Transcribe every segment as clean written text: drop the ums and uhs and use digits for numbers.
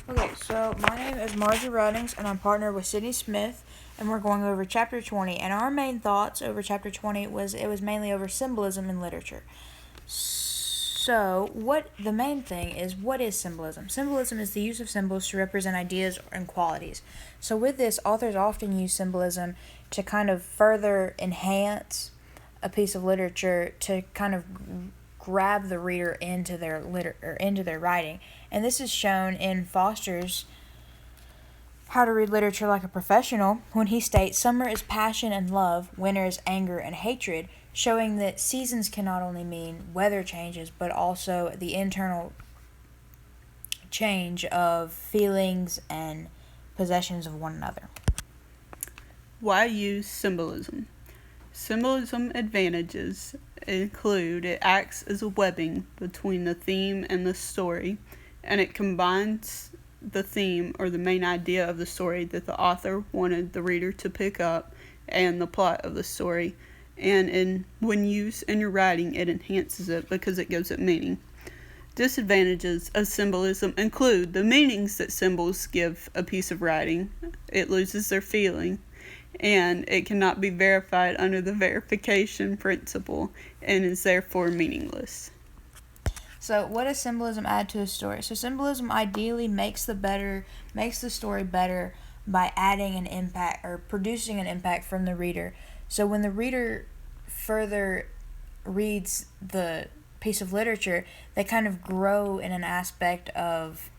Okay, so my name is Margie and I'm partnered with Sydney Smith, and we're going over Chapter 20. And our main thoughts over Chapter 20 was mainly over symbolism in literature. So, what the main thing is, what is symbolism? Symbolism is the use of symbols to represent ideas and qualities. So, with this, authors often use symbolism to kind of further enhance a piece of literature to kind of grab the reader into their into their writing. And this is shown in Foster's How to Read Literature Like a Professional when he states summer is passion and love, winter is anger and hatred, showing that seasons can not only mean weather changes but also the internal change of feelings and possessions of one another. Why use symbolism? Symbolism advantages include it acts as a webbing between the theme and the story, and it combines the theme or the main idea of the story that the author wanted the reader to pick up and the plot of the story. And when used in your writing, it enhances it because it gives it meaning. Disadvantages of symbolism include the meanings that symbols give a piece of writing. It loses their feeling, and it cannot be verified under the verification principle and is therefore meaningless. So, what does symbolism add to a story? So, symbolism ideally makes the story better by adding an impact or producing an impact from the reader. So, when the reader further reads the piece of literature, they kind of grow in an aspect of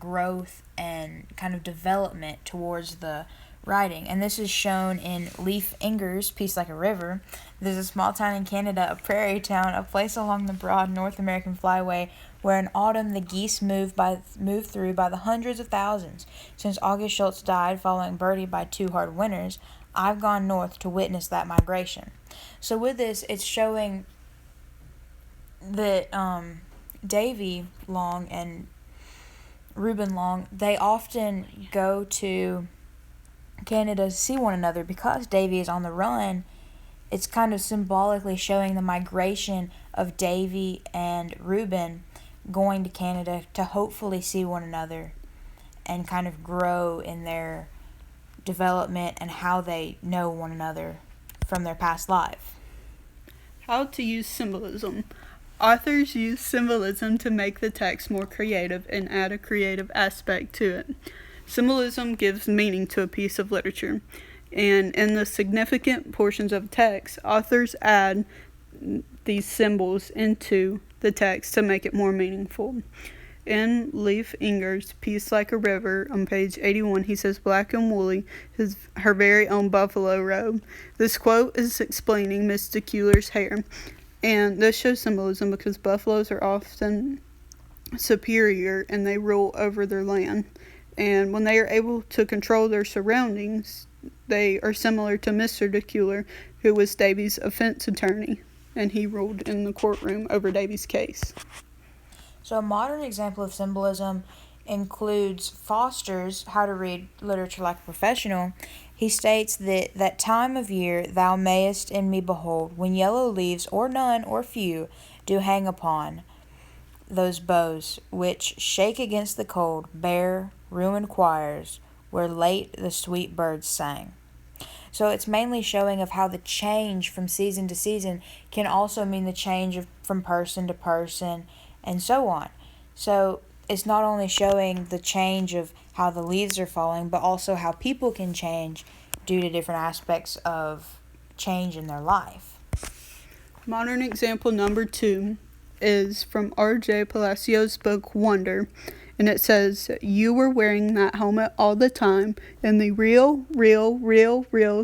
growth and kind of development towards the writing. And this is shown in Leif Inger's Peace Like a River. There's a small town in Canada, a prairie town, a place along the broad North American flyway where in autumn the geese move through by the hundreds of thousands. Since August Schultz died following Bertie by 2 hard winters, I've gone north to witness that migration. So with this, it's showing that Davy Long and Reuben Long, they often go to Canada to see one another because Davy is on the run. It's kind of symbolically showing the migration of Davy and Reuben going to Canada to hopefully see one another and kind of grow in their development and how they know one another from their past life. How to use symbolism. Authors use symbolism to make the text more creative and add a creative aspect to it. Symbolism gives meaning to a piece of literature, and in the significant portions of text, authors add these symbols into the text to make it more meaningful. In Leif Inger's Peace Like a River, on page 81, he says, "Black and woolly, her very own buffalo robe." This quote is explaining Miss Keeler's hair, and this shows symbolism because buffaloes are often superior and they rule over their land. And when they are able to control their surroundings, they are similar to Mr. DeKeeler, who was Davy's offense attorney, and he ruled in the courtroom over Davy's case. So a modern example of symbolism includes Foster's How to Read Literature Like a Professional. He states that time of year thou mayest in me behold, when yellow leaves, or none, or few, do hang upon those boughs, which shake against the cold, bare, ruined choirs, where late the sweet birds sang. So it's mainly showing of how the change from season to season can also mean the change from person to person and so on. So it's not only showing the change of how the leaves are falling, but also how people can change due to different aspects of change in their life. Modern example number 2 is from R.J. Palacios' book Wonder, and it says, "You were wearing that helmet all the time, and the real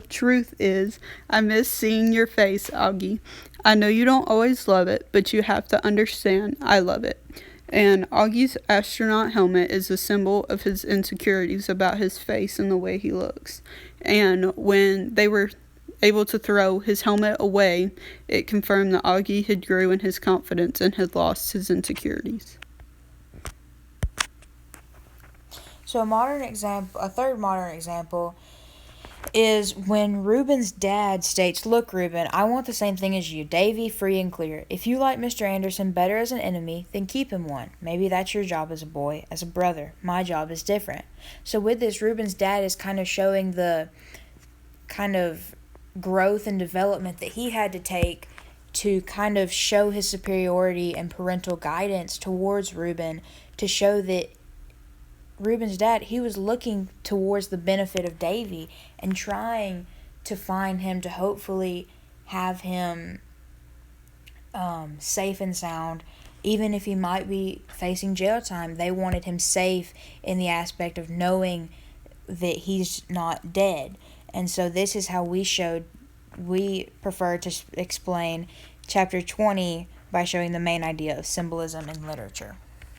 truth is, I miss seeing your face, Augie. I know you don't always love it, but you have to understand, I love it." And Augie's astronaut helmet is a symbol of his insecurities about his face and the way he looks. And when they were able to throw his helmet away, it confirmed that Augie had grew in his confidence and had lost his insecurities. So a third modern example is when Reuben's dad states, "Look, Reuben, I want the same thing as you, Davy, free and clear. If you like Mr. Anderson better as an enemy, then keep him one. Maybe that's your job as a boy, as a brother. My job is different." So with this, Reuben's dad is kind of showing the kind of growth and development that he had to take to kind of show his superiority and parental guidance towards Reuben, to show that Reuben's dad, he was looking towards the benefit of Davy and trying to find him to hopefully have him safe and sound. Even if he might be facing jail time, they wanted him safe in the aspect of knowing that he's not dead. And so this is how we prefer to explain chapter 20 by showing the main idea of symbolism in literature.